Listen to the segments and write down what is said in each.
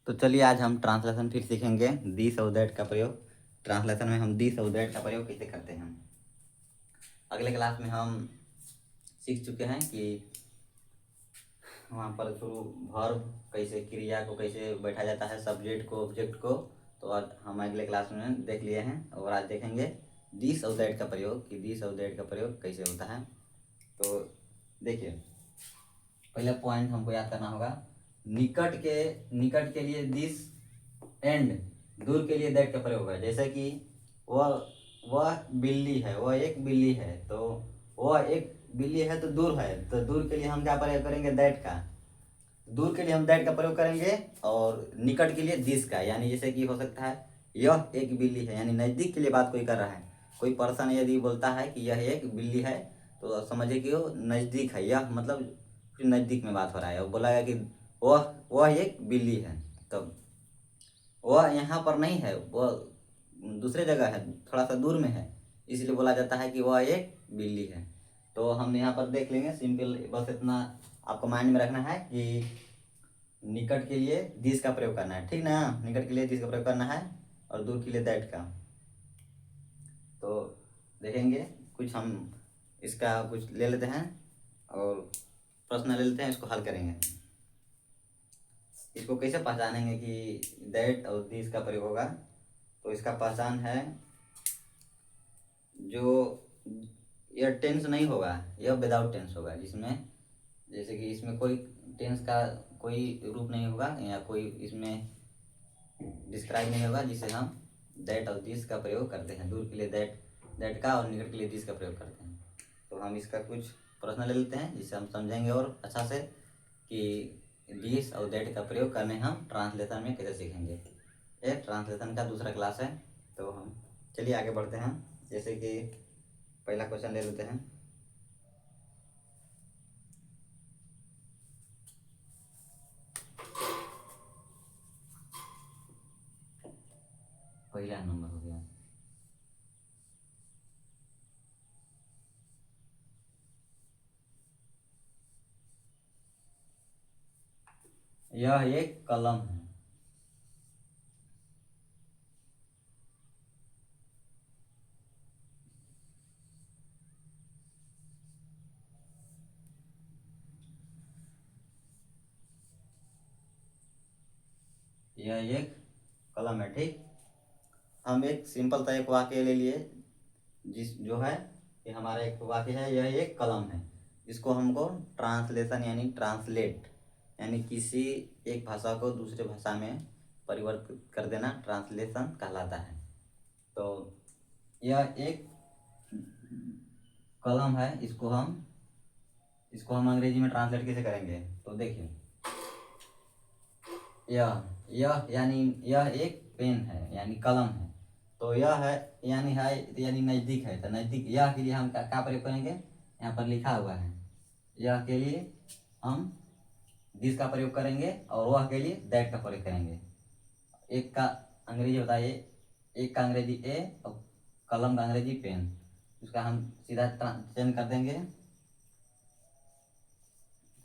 तो चलिए आज हम ट्रांसलेशन फिर सीखेंगे दिस और दैट का प्रयोग। ट्रांसलेशन में हम दिस और दैट का प्रयोग कैसे करते हैं। अगले क्लास में हम सीख चुके हैं कि वहाँ पर शुरू वर्ब कैसे, क्रिया को कैसे बैठा जाता है, सब्जेक्ट को, ऑब्जेक्ट को। तो आज हम अगले क्लास में देख लिए हैं और आज देखेंगे दिस और दैट का प्रयोग कि दिस और दैट का प्रयोग कैसे होता है। तो देखिए, पहला पॉइंट हमको याद करना होगा, निकट के लिए दिस एंड दूर के लिए दैट का प्रयोग है। जैसे कि वह वह बिल्ली है, वह एक बिल्ली है, तो वह एक बिल्ली है तो दूर है, तो दूर के लिए हम क्या प्रयोग करेंगे, दैट का। दूर के लिए हम दैट का प्रयोग करेंगे और निकट के लिए दिस का। यानी जैसे कि हो सकता है यह एक बिल्ली है, यानी नज़दीक के लिए बात कोई कर रहा है। कोई पर्सन यदि बोलता है कि यह एक बिल्ली है तो समझिए कि वो नज़दीक है, यह मतलब नज़दीक में बात हो रहा है। वो बोला कि वह एक बिल्ली है, तो वह यहाँ पर नहीं है, वह दूसरे जगह है, थोड़ा सा दूर में है, इसलिए बोला जाता है कि वह एक बिल्ली है। तो हम यहाँ पर देख लेंगे, सिंपल, बस इतना आपको माइंड में रखना है कि निकट के लिए दिस का प्रयोग करना है, ठीक ना। निकट के लिए दिस का प्रयोग करना है और दूर के लिए दैट का। तो देखेंगे कुछ हम इसका कुछ ले लेते हैं और प्रश्न ले लेते हैं, इसको हल करेंगे। इसको कैसे पहचानेंगे कि दैट और दिस का प्रयोग होगा। तो इसका पहचान है, जो यह टेंस नहीं होगा, यह विदाउट टेंस होगा, जिसमें जैसे कि इसमें कोई टेंस का कोई रूप नहीं होगा या कोई इसमें डिस्क्राइब नहीं होगा, जिसे हम दैट और दिस का प्रयोग करते हैं। दूर के लिए दैट का और निकट के लिए दिस का प्रयोग करते हैं। तो हम इसका कुछ प्रश्न ले लेते हैं जिससे हम समझेंगे और अच्छा से कि दिस और दैट का प्रयोग करने हम ट्रांसलेशन में कैसे सीखेंगे। ये ट्रांसलेशन का दूसरा क्लास है। तो हम चलिए आगे बढ़ते हैं। जैसे कि पहला क्वेश्चन ले लेते हैं। पहला नंबर हो गया, यह एक कलम है। यह एक कलम है, ठीक। हम एक सिंपल सा एक वाक्य ले लिए, जिस जो है कि हमारा एक वाक्य है, यह एक कलम है। इसको हमको ट्रांसलेशन यानी ट्रांसलेट यानी किसी एक भाषा को दूसरे भाषा में परिवर्तित कर देना ट्रांसलेशन कहलाता है। तो यह एक कलम है, इसको हम अंग्रेजी में ट्रांसलेट कैसे करेंगे। तो देखिए, यह यानी यह एक पेन है यानी कलम है। तो यह है यानी नज़दीक है, तो नज़दीक यह के लिए हम क्या प्रयोग करेंगे, यहाँ पर लिखा हुआ है। यह के लिए हम दिस का प्रयोग करेंगे और वह के लिए दैट का प्रयोग करेंगे। एक का अंग्रेजी बताइए, एक का अंग्रेजी ए और कलम का अंग्रेजी पेन। उसका हम सीधा चेंज कर देंगे,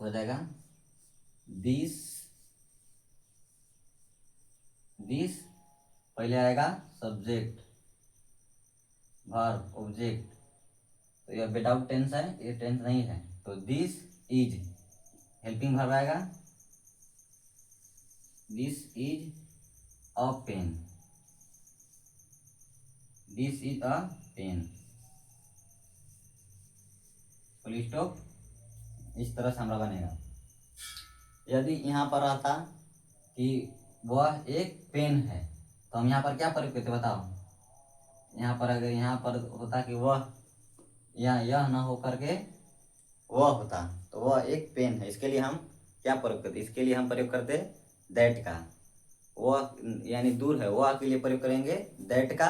हो जाएगा दिस। दिस पहले आएगा सब्जेक्ट, वर्ब, ऑब्जेक्ट। तो यह विदाउट टेंस है, ये टेंस नहीं है। तो दिस इज हेल्पिंग वर्ब आएगा, this is a pen, this is a pen, full stop. इस तरह से हमारा बनेगा। यदि यहाँ पर आता कि वह एक पेन है, तो हम यहाँ पर क्या प्रयोग करते बताओ। यहाँ पर अगर यहाँ पर होता कि वह, या यह ना हो करके वह होता, तो वह एक पेन है, इसके लिए हम क्या प्रयोग करते, इसके लिए हम प्रयोग करते दैट का। वह यानी दूर है, वह के लिए प्रयोग करेंगे दैट का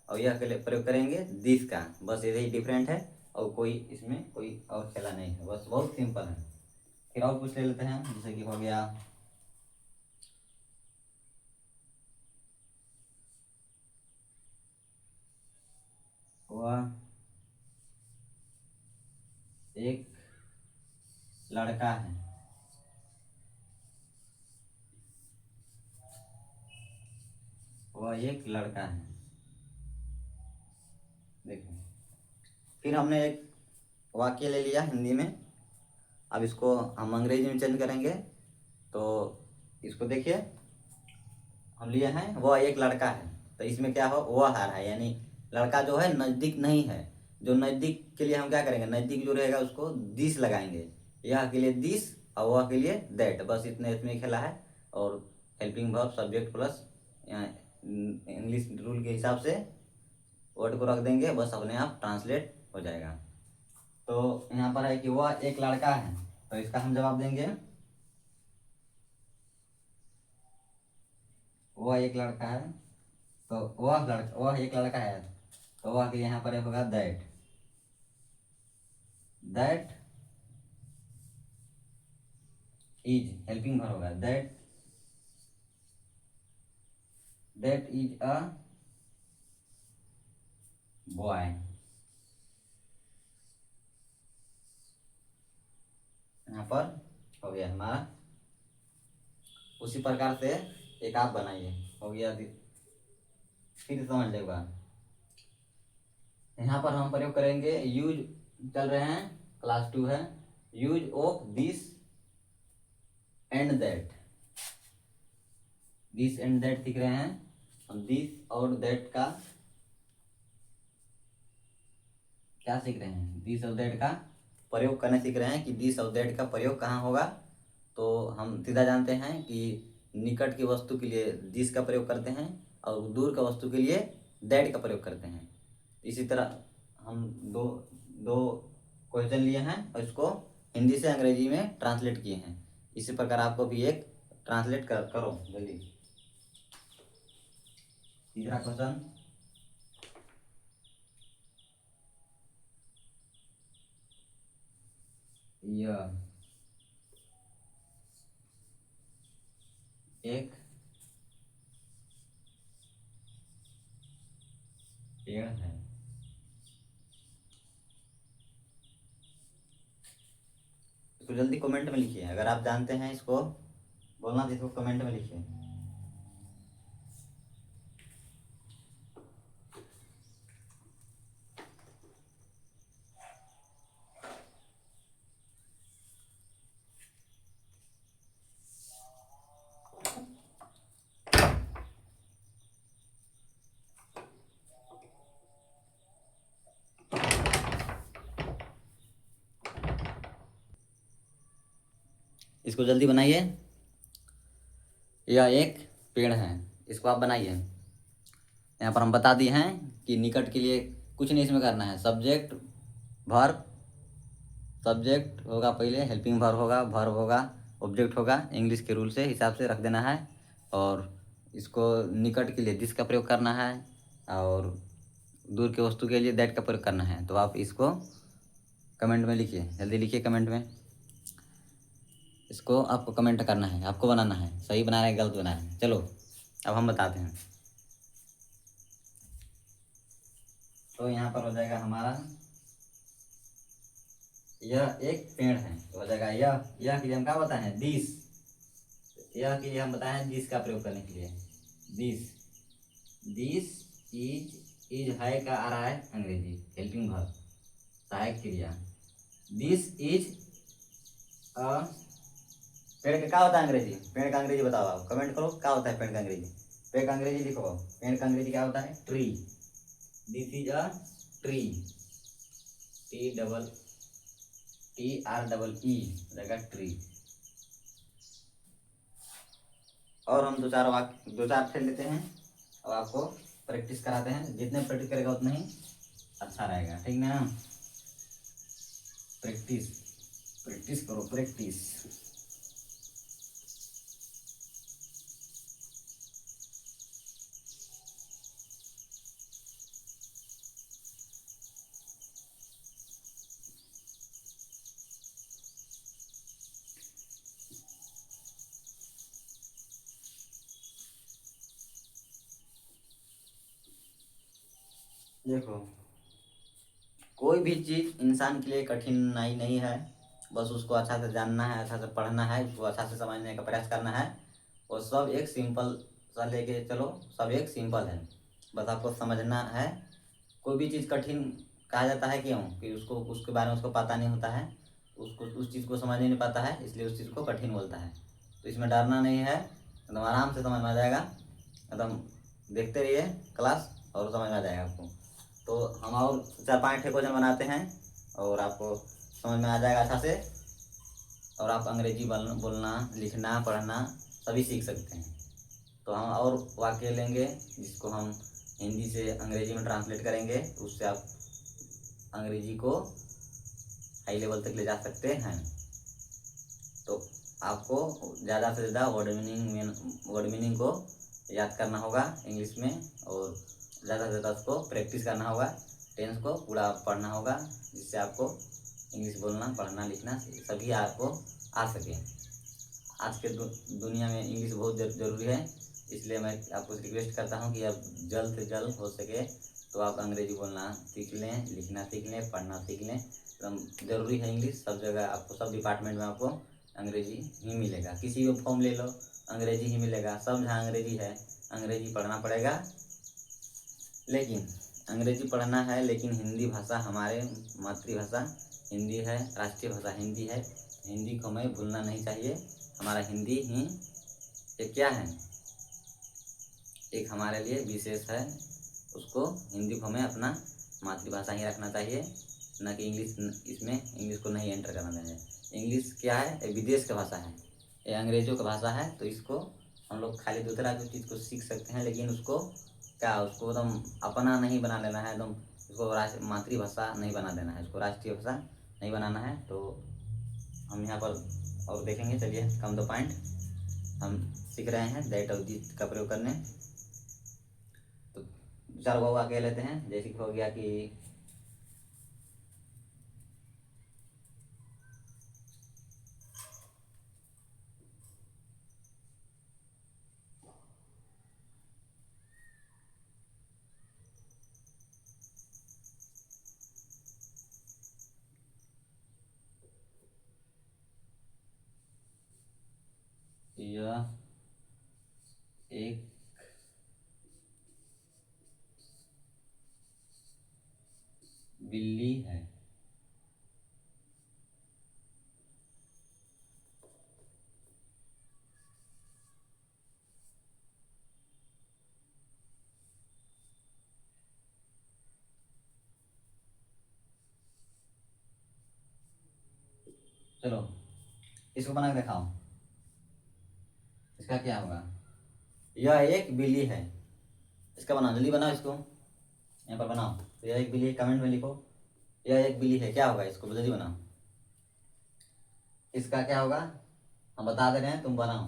और यह के लिए प्रयोग करेंगे दिस का। बस यही डिफरेंट है और कोई इसमें कोई और खेला नहीं है, बस बहुत सिंपल है। फिर और कुछ ले लेते हैं, जैसे कि हो गया वह एक लड़का है। वह एक लड़का है। देखो, फिर हमने एक वाक्य ले लिया हिंदी में, अब इसको हम अंग्रेजी में चेंज करेंगे। तो इसको देखिए, हम लिए हैं वह एक लड़का है, तो इसमें क्या हो, वह आ रहा है, यानी लड़का जो है नज़दीक नहीं है। जो नज़दीक के लिए हम क्या करेंगे, नज़दीक जो रहेगा उसको दिस लगाएंगे। यह के लिए दिस और वह के लिए दैट, बस इतने इसमें खेला है। और helping verb subject plus English rule के हिसाब से वर्ड को रख देंगे, बस अपने आप ट्रांसलेट हो जाएगा। तो यहाँ पर है कि वह एक लड़का है, तो इसका हम जवाब देंगे वह एक लड़का है। तो वह एक लड़का है, तो वह के यहाँ पर होगा that. That is helping verb होगा, दैट इज अ बॉय। यहाँ पर हो गया हमारा। उसी प्रकार से एक आप बनाइए, हो गया। फिर समझ लेगा। यहाँ पर हम प्रयोग करेंगे यूज, चल रहे हैं क्लास 2 है, use of this and that. This and that सीख रहे हैं हम। दिस और दैट का क्या सीख रहे हैं, दिस और दैट का प्रयोग करने सीख रहे हैं कि दिस और दैट का प्रयोग कहाँ होगा। तो हम सीधा जानते हैं कि निकट की वस्तु के लिए दिस का प्रयोग करते हैं और दूर का वस्तु के लिए दैट का प्रयोग करते हैं। इसी तरह हम दो दो क्वेश्चन लिए हैं और इसको हिंदी से अंग्रेजी में ट्रांसलेट किए हैं। इसी प्रकार आपको भी एक ट्रांसलेट करो जल्दी। तीसरा क्वेश्चन, यह एक पेड़ है। इसको जल्दी कमेंट में लिखिए, अगर आप जानते हैं इसको बोलना तो इसको कमेंट में लिखिए। इसको जल्दी बनाइए। यह एक पेड़ है, इसको आप बनाइए। यहाँ पर हम बता दिए हैं कि निकट के लिए कुछ नहीं इसमें करना है। सब्जेक्ट वर्ब, सब्जेक्ट होगा पहले, हेल्पिंग वर्ब होगा, ऑब्जेक्ट होगा, इंग्लिश के रूल से हिसाब से रख देना है। और इसको निकट के लिए दिस का प्रयोग करना है और दूर के वस्तु के लिए दैट का प्रयोग करना है। तो आप इसको कमेंट में लिखिए, जल्दी लिखिए कमेंट में। इसको आपको कमेंट करना है, आपको बनाना है, सही बना रहे हैं गलत बना रहे हैं। चलो अब हम बताते हैं। तो यहाँ पर हो जाएगा हमारा, यह एक पेड़ है, तो हो जाएगा यह के लिए हम क्या बताए हैं, दिस। यह के लिए हम बताए हैं दिस का प्रयोग करने के लिए। दिस इज है का आ रहा है अंग्रेजी, हेल्पिंग वर्ब, सहायक क्रिया। दिस इज अ, पेड़ का क्या होता है अंग्रेजी, पेड़ का अंग्रेजी बताओ आप, कमेंट करो क्या होता है पेड़ का अंग्रेजी। पेड़ का अंग्रेजी लिखो, पेड़ का अंग्रेजी क्या होता है, tree. This is a tree, TREE रहेगा ट्री। और हम दो चार खेल लेते हैं और आपको प्रैक्टिस कराते हैं। जितने प्रैक्टिस करेगा उतना ही अच्छा रहेगा, ठीक ना। प्रैक्टिस प्रैक्टिस करो, प्रैक्टिस। देखो, कोई भी चीज़ इंसान के लिए कठिनाई नहीं है, बस उसको अच्छा से जानना है, अच्छा से पढ़ना है, उसको अच्छा से समझने का प्रयास करना है। वो सब एक सिंपल सा लेके चलो, सब एक सिंपल है, बस आपको समझना है। कोई भी चीज़ कठिन कहा जाता है क्यों? कि उसको उसके बारे में उसको पता नहीं होता है, उसको उस चीज़ को समझ नहीं पाता है, इसलिए उस चीज़ को कठिन बोलता है। तो इसमें डरना नहीं है, एकदम आराम से समझ में आ जाएगा, एकदम देखते रहिए क्लास और समझ में आ जाएगा आपको। तो हम और 4-5 क्वेश्चन बनाते हैं और आपको समझ में आ जाएगा अच्छा से, और आप अंग्रेजी बोलना लिखना पढ़ना सभी सीख सकते हैं। तो हम और वाक्य लेंगे जिसको हम हिंदी से अंग्रेजी में ट्रांसलेट करेंगे, उससे आप अंग्रेजी को हाई लेवल तक ले जा सकते हैं। तो आपको ज़्यादा से ज़्यादा वर्ड मीनिंग को याद करना होगा इंग्लिश में, और ज़्यादा से ज़्यादा उसको प्रैक्टिस करना होगा, टेंस को पूरा पढ़ना होगा, जिससे आपको इंग्लिश बोलना पढ़ना लिखना सभी आपको आ सके। आज के दुनिया में इंग्लिश बहुत ज़रूरी है, इसलिए मैं आपको रिक्वेस्ट करता हूँ कि आप जल्द से जल्द हो सके तो आप अंग्रेजी बोलना सीख लें, लिखना सीख लें, पढ़ना सीख लें। एकदम ज़रूरी है इंग्लिश, सब जगह आपको, सब डिपार्टमेंट में आपको अंग्रेजी ही मिलेगा। किसी भी फॉर्म ले लो अंग्रेजी ही मिलेगा, सब जहाँ अंग्रेजी है, अंग्रेजी पढ़ना पड़ेगा। लेकिन अंग्रेजी पढ़ना है, लेकिन हिंदी भाषा हमारे मातृभाषा हिंदी है, राष्ट्रीय भाषा हिंदी है, हिंदी को हमें भूलना नहीं चाहिए। हमारा हिंदी ही एक क्या है, एक हमारे लिए विशेष है, उसको हिंदी को हमें अपना मातृभाषा ही रखना चाहिए, न कि इंग्लिश। इसमें इंग्लिश को नहीं एंटर करना चाहिए। इंग्लिश क्या है, एक विदेश का भाषा है, ये अंग्रेजों का भाषा है। तो इसको हम लोग खाली दूसरा की चीज़ को सीख सकते हैं, लेकिन उसको क्या, उसको एकदम अपना नहीं बना लेना है, एकदम उसको मातृभाषा नहीं बना देना है, उसको राष्ट्रीय भाषा नहीं बनाना है। तो हम यहाँ पर और देखेंगे, चलिए कम दो पॉइंट हम सीख रहे हैं दैट और दिस का प्रयोग करने। तो 4 वाक्य कह लेते हैं, जैसे कि हो गया कि यह एक बिल्ली है। चलो इसको बना के दिखाओ, इसका क्या होगा, यह एक बिल्ली है। इसका बनाओ, जल्दी बनाओ, इसको यहाँ पर बनाओ। तो यह एक बिल्ली है, कमेंट में लिखो यह एक बिल्ली है, क्या होगा, इसको जल्दी बनाओ। इसका क्या होगा हम बता दे रहे हैं, तुम बनाओ।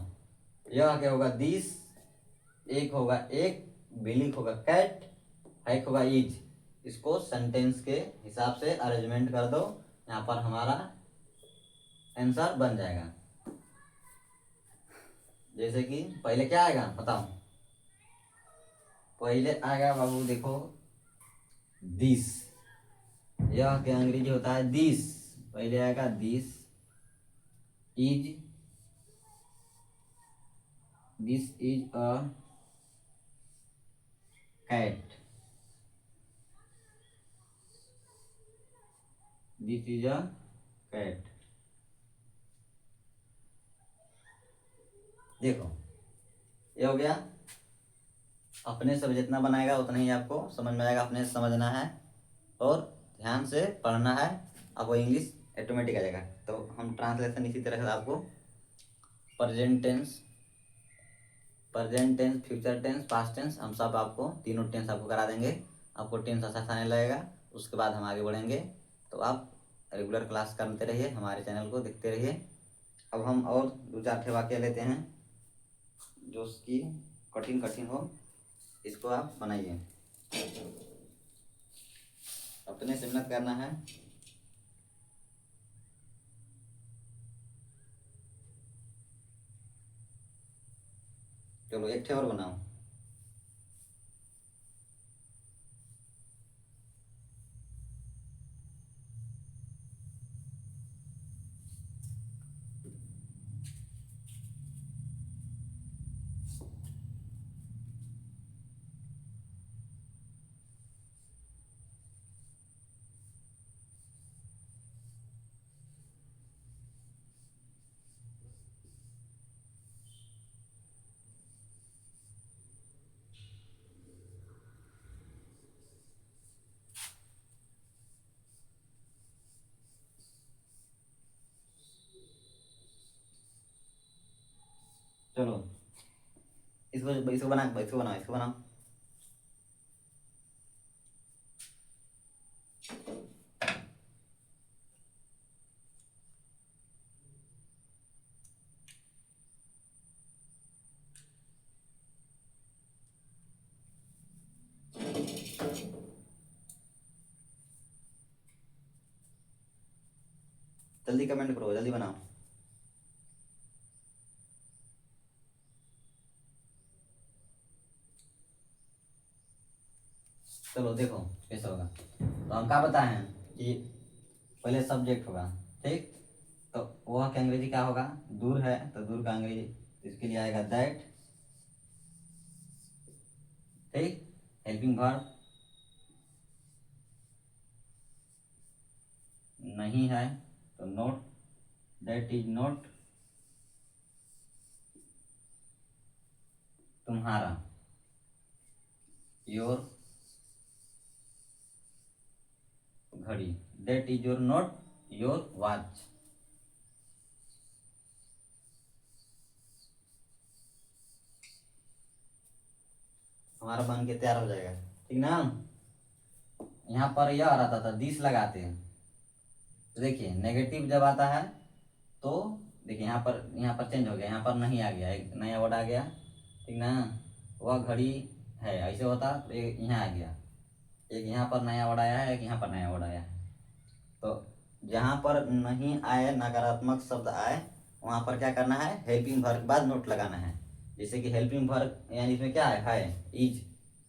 यह क्या होगा, दिस, एक होगा एक, बिल्ली होगा कैट, एक होगा इज। इसको सेंटेंस के हिसाब से अरेंजमेंट कर दो, यहाँ पर हमारा आंसर बन जाएगा। जैसे कि पहले क्या आएगा बताओ, पहले आएगा बाबू देखो दिस, यह क्या अंग्रेजी होता है दिस, पहले आएगा this is, this is a cat, this is a cat. देखो ये हो गया, अपने से जितना बनाएगा उतना ही आपको समझ में आएगा, अपने से समझना है और ध्यान से पढ़ना है, आपको इंग्लिश ऑटोमेटिक आ जाएगा। तो हम ट्रांसलेशन इसी तरह से आपको present tense, future tense, past tense, हम सब आपको तीनों टेंस आपको करा देंगे। आपको टेंस अच्छा आने लगेगा, उसके बाद हम आगे बढ़ेंगे। तो आप रेगुलर क्लास करते रहिए, हमारे चैनल को देखते रहिए। अब हम और 2-4 वाक्य लेते हैं जो उसकी कठिन कठिन हो, इसको आप बनाइए, अपने से मेहनत करना है। चलो एक ठे और बनाओ। चलो इसको इसको बना इसको बनाओ इसको बनाओ। जल्दी कमेंट करो, जल्दी बनाओ। चलो देखो कैसे होगा। तो हम क्या बताए हैं कि पहले सब्जेक्ट होगा, ठीक। तो वह का अंग्रेजी क्या होगा, दूर है तो दूर का अंग्रेजी, तो इसके लिए आएगा दैट, ठीक। हेल्पिंग वर्ब, नहीं है तो नोट, दैट इज नोट तुम्हारा, योर घड़ी, that is your not your watch. हमारा बन के तैयार हो जाएगा, ठीक ना। यहाँ पर यह आ रहा था दिस लगाते हैं, तो देखिए नेगेटिव जब आता है तो देखिए यहाँ पर चेंज हो गया, यहाँ पर नहीं आ गया, एक नया वर्ड आ गया, ठीक ना। वह घड़ी है ऐसे होता तो एक यहाँ आ गया, एक यहाँ पर नया वर्ड आया है, एक यहाँ पर नया वर्ड आया है। तो जहाँ पर नहीं आए, नकारात्मक शब्द आए, वहाँ पर क्या करना है, हेल्पिंग वर्ब के बाद नोट लगाना है। जैसे कि हेल्पिंग वर्ब यानी इसमें क्या है इज,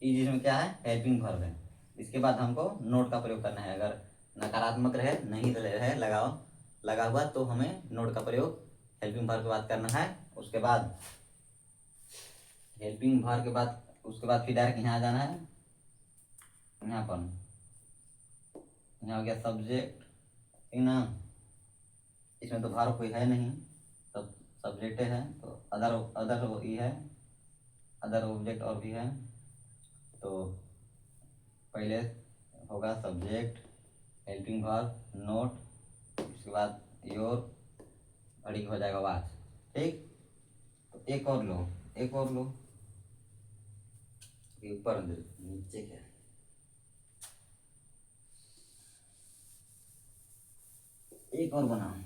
इज इसमें क्या है, हेल्पिंग वर्ब है। इसके बाद हमको नोट का प्रयोग करना है। अगर नकारात्मक रहे, नहीं रहे लगाओ लगा हुआ, तो हमें नोट का प्रयोग हेल्पिंग वर्ब के बाद करना है। उसके बाद हेल्पिंग वर्ब के बाद उसके बाद फिर डायरेक्ट यहाँ जाना है, यहाँ पर यहाँ हो गया सब्जेक्ट, ठीक ना। इसमें तो भार कोई है नहीं, सब सब्जेक्ट है, तो अदर अदर ही है, अदर ऑब्जेक्ट और भी है। तो पहले होगा सब्जेक्ट, हेल्पिंग वर्ब, नोट, उसके बाद योर, घड़ी हो जाएगा वॉच, ठीक। तो एक और लो, एक और लो, ऊपर नीचे क्या, एक और बनाओ।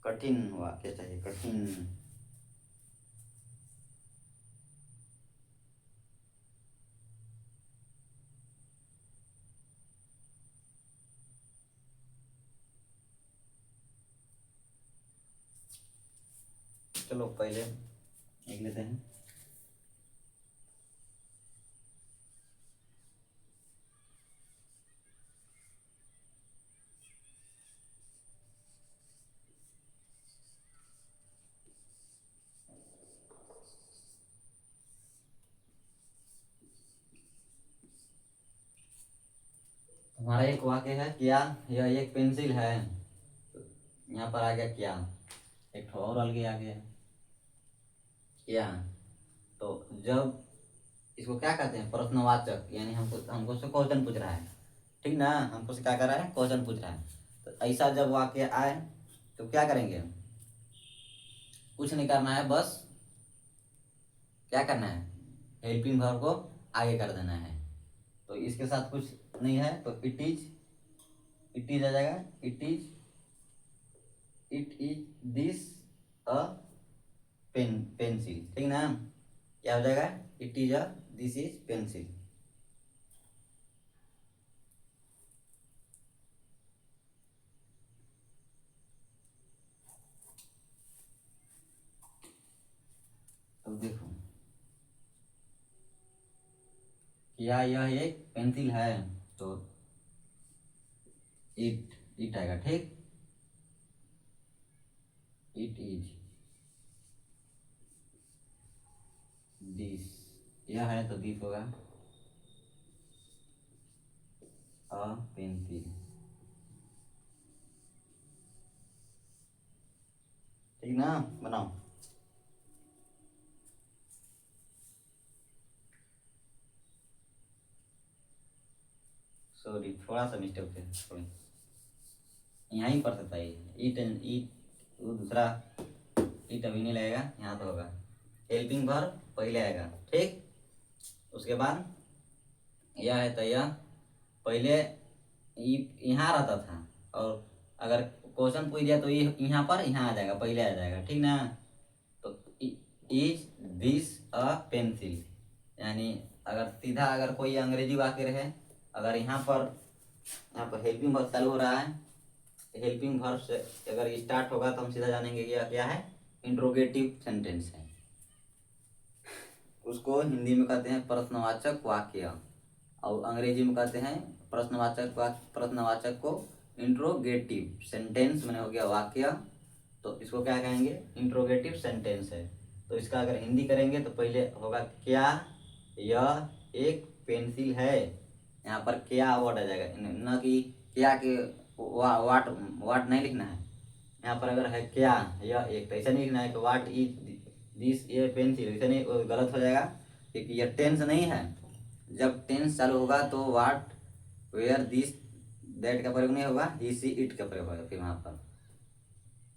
कठिन वाक्य चाहिए, कठिन। चलो पहले लिख लेते हैं। हमारा एक वाक्य है क्या, यह एक पेंसिल है, तो यहाँ पर आ गया क्या, एक ठो और अलग आ गया क्या। तो जब इसको क्या कहते हैं, प्रश्नवाचक, यानी हमको हमको से क्वेश्चन पूछ रहा है, ठीक ना। हमको से क्या कर रहा है, क्वेश्चन पूछ रहा है। तो ऐसा जब वाक्य आए तो क्या करेंगे, कुछ नहीं करना है, बस क्या करना है, हेल्पिंग वर्ब को आगे कर देना है। तो इसके साथ कुछ नहीं है तो इट इज आ जाएगा, it is this a pencil, ठीक ना। क्या हो जाएगा, it is a this is pencil. तो देखो क्या यह एक पेंसिल है, तो इट आएगा, ठीक। इट इज दिस, यह है तो दिस होगा अ पेंसिल, ठीक ना। बनाओ। सॉरी, थोड़ा सा मिस्टेक है, थोड़ी यहाँ ही पर सकता है। ईट ईट, वो दूसरा ईट अभी नहीं लगेगा, यहाँ तो होगा। हेल्पिंग वर्ब पहले आएगा, ठीक। उसके बाद यह है तो यह पहले यहाँ रहता था, और अगर क्वेश्चन पूछ दिया तो ये यहाँ पर यहाँ आ जाएगा, पहले आ जाएगा, ठीक ना। तो इज दिस अ पेंसिल, यानी अगर सीधा अगर कोई अंग्रेजी वाक्य रहे, अगर यहाँ पर हेल्पिंग वर्ब चालू हो रहा है, हेल्पिंग वर्ब से अगर स्टार्ट होगा तो हम सीधा जानेंगे कि यह क्या है, इंट्रोगेटिव सेंटेंस है। उसको हिंदी में कहते हैं प्रश्नवाचक वाक्य, और अंग्रेजी में कहते हैं प्रश्नवाचक को इंट्रोगेटिव सेंटेंस, मैंने हो गया वाक्य, तो इसको क्या कहेंगे, इंट्रोगेटिव सेंटेंस है। तो इसका अगर हिंदी करेंगे तो पहले होगा क्या यह एक पेंसिल है, यहाँ पर क्या वर्ड आ जाएगा, न कि क्या के वाट वाट नहीं लिखना है। यहाँ पर अगर है क्या यह एक, तो ऐसा नहीं लिखना है कि what is this A pencil, ऐसा नहीं, गलत हो जाएगा, क्योंकि यह टेंस नहीं है। जब टेंस चालू होगा तो वाट वेयर दिस दैट का प्रयोग नहीं होगा, ही सी इट का प्रयोग होगा। फिर वहाँ पर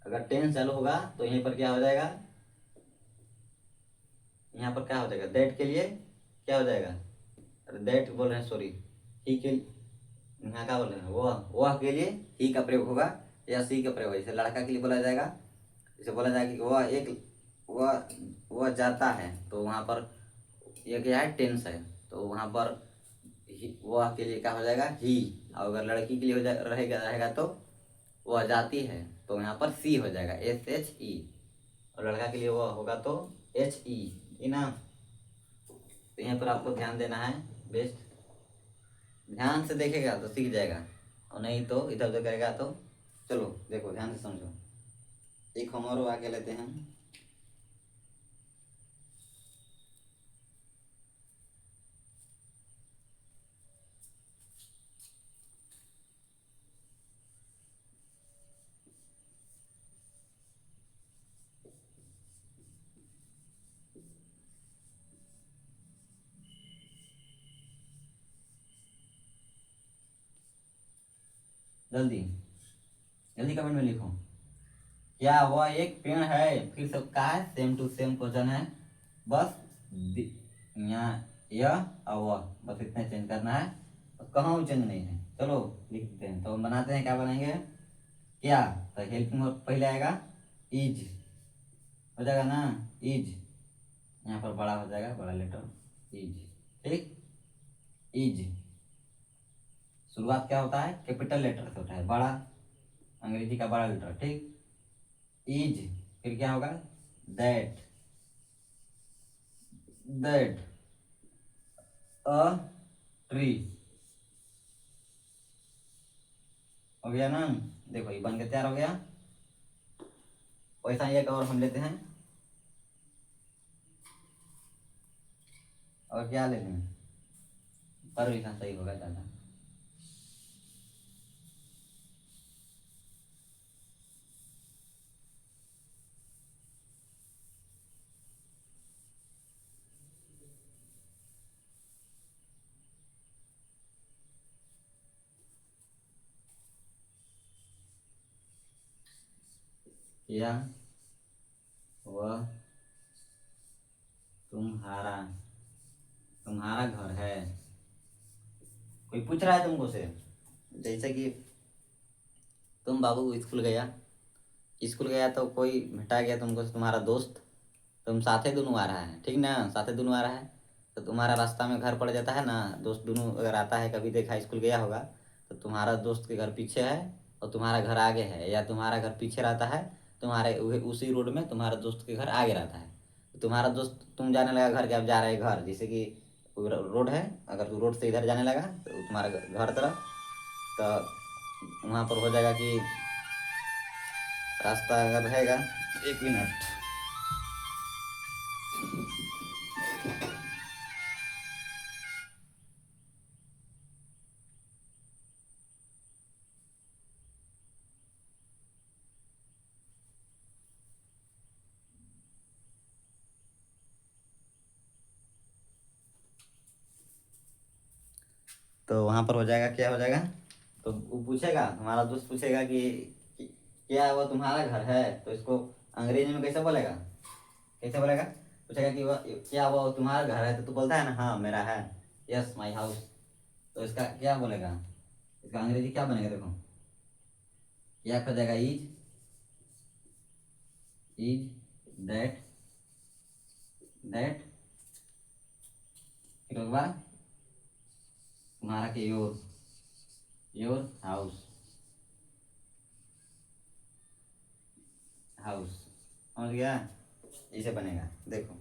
अगर टेंस चालू होगा तो यहीं पर क्या हो जाएगा, यहाँ पर क्या हो जाएगा, दैट के लिए क्या हो जाएगा, अरे दैट बोल रहे हैं, सॉरी, ही के, यहाँ क्या बोल रहे हैं, वह के लिए ही का प्रयोग होगा या सी का प्रयोग होगा। जैसे लड़का के लिए बोला जाएगा, जैसे बोला जाएगा कि वह जाता है, तो वहाँ पर यह क्या है, टेंस है, तो वहाँ पर वह के लिए क्या हो जाएगा, ही। और अगर लड़की के लिए रहेगा तो वह जाती है, तो यहाँ पर सी हो जाएगा, SHE। और लड़का के लिए वह होगा तो HE ना। तो यहाँ पर आपको ध्यान देना है, बेस्ट ध्यान से देखेगा तो सीख जाएगा, और नहीं तो इधर उधर करेगा तो। चलो देखो ध्यान से समझो, एक हम और आगे लेते हैं। जल्दी जल्दी कमेंट में लिखो, क्या वह एक पेड़ है, फिर सब का है, सेम टू सेम क्वेश्चन है, बस यहाँ यह और वह, बस इतना चेंज करना है, और कहाँ चेंज नहीं है। चलो लिखते हैं, तो हम बनाते हैं, क्या बनाएंगे, क्या, तो हेल्पिंग वर्ब पहले आएगा, इज हो जाएगा ना, इज यहाँ पर बड़ा हो जाएगा, बड़ा लेटर इज, ठीक। इज शुरुआत क्या होता है, कैपिटल लेटर से होता है, बड़ा, अंग्रेजी का बड़ा लेटर, ठीक। इज फिर क्या होगा, दैट, दैट अ ट्री, हो गया ना। देखो ये बन के तैयार हो गया। वैसा ही एक और हम लेते हैं, और क्या लेते हैं, पर लिखना सही होगा ज़्यादा। क्या वह तुम्हारा तुम्हारा घर है, कोई पूछ रहा है तुमको से, जैसे कि तुम बाबू स्कूल गया तो कोई भेटा गया तुमको से, तुम्हारा दोस्त, तुम साथे दोनों आ रहा है, ठीक ना, साथे दोनों आ रहा है, तो तुम्हारा रास्ता में घर पड़ जाता है ना, दोस्त दोनों अगर आता है, कभी देखा स्कूल गया होगा, तो तुम्हारा दोस्त के घर पीछे है और तुम्हारा घर आगे है, या तुम्हारा घर पीछे रहता है, तुम्हारे उसी रोड में तुम्हारा दोस्त के घर आगे रहता है। तो तुम्हारा दोस्त, तुम जाने लगा घर के, अब जा रहे घर, जैसे कि रोड है, अगर तू रोड से इधर जाने लगा तो तुम्हारा घर तरफ, तो वहाँ पर हो जाएगा कि रास्ता अगर रहेगा, 1 मिनट, तो वहाँ पर हो जाएगा, क्या हो जाएगा, तो वो पूछेगा, हमारा दोस्त पूछेगा कि क्या वो तुम्हारा घर है, तो इसको अंग्रेजी में कैसे बोलेगा, कैसे बोलेगा, पूछेगा कि वह क्या वो तुम्हारा घर है, तो तू बोलता है ना हाँ मेरा है, यस माई हाउस। तो इसका क्या बोलेगा, इसका अंग्रेजी क्या बनेगा, देखो क्या हो जाएगा, इज दैट दैट, फिर एक बार तुम्हारा के योर हाउस, हाउस, समझ गया, इसे बनेगा, देखो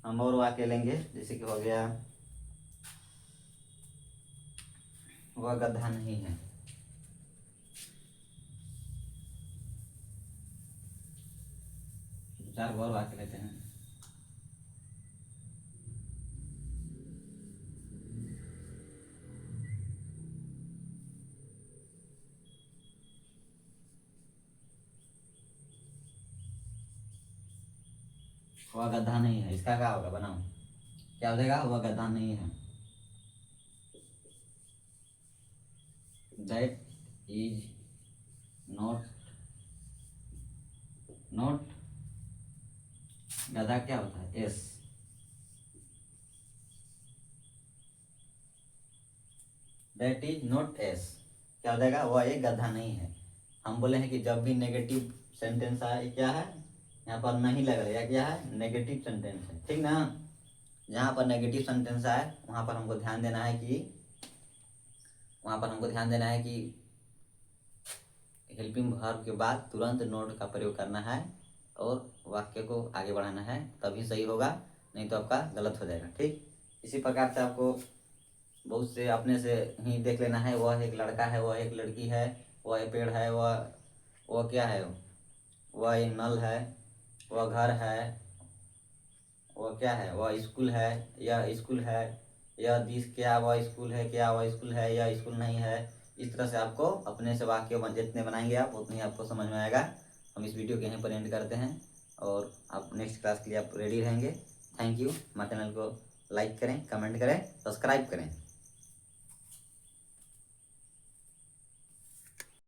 हम और वाक्य लेंगे, जैसे कि हो गया वह गधा नहीं है, चार और वाक्य लेते हैं। वह गधा नहीं है, इसका क्या होगा, बनाओ, क्या हो जाएगा, वह गधा नहीं है, दैट इज नॉट, नॉट, गधा क्या होता है, S, that is not S, क्या हो जाएगा, वह एक गधा नहीं है। हम बोले हैं कि जब भी नेगेटिव सेंटेंस आए, क्या है यहाँ पर नहीं लग रहा है, क्या है, नेगेटिव सेंटेंस है, ठीक ना। जहाँ पर नेगेटिव सेंटेंस आए वहाँ पर हमको ध्यान देना है कि, वहाँ पर हमको ध्यान देना है कि हेल्पिंग वर्ब के बाद तुरंत नोट का प्रयोग करना है और वाक्य को आगे बढ़ाना है, तभी सही होगा, नहीं तो आपका गलत हो जाएगा, ठीक। इसी प्रकार से आपको बहुत से अपने से ही देख लेना है, वह एक लड़का है, वह एक लड़की है, वह एक पेड़ है, वह क्या है, वह एक नल है, वह घर है, वह क्या है, वह स्कूल है, यह स्कूल है, यह दिस, क्या वह स्कूल है, क्या वह स्कूल है, यह स्कूल नहीं है। इस तरह से आपको अपने से वाक्य जितने बनाएंगे आप उतनी आपको समझ में आएगा। हम इस वीडियो के यहीं पर एंड करते हैं और आप नेक्स्ट क्लास के लिए आप रेडी रहेंगे। Thank you. हमारे चैनल को लाइक करें, कमेंट करें, सब्सक्राइब करें।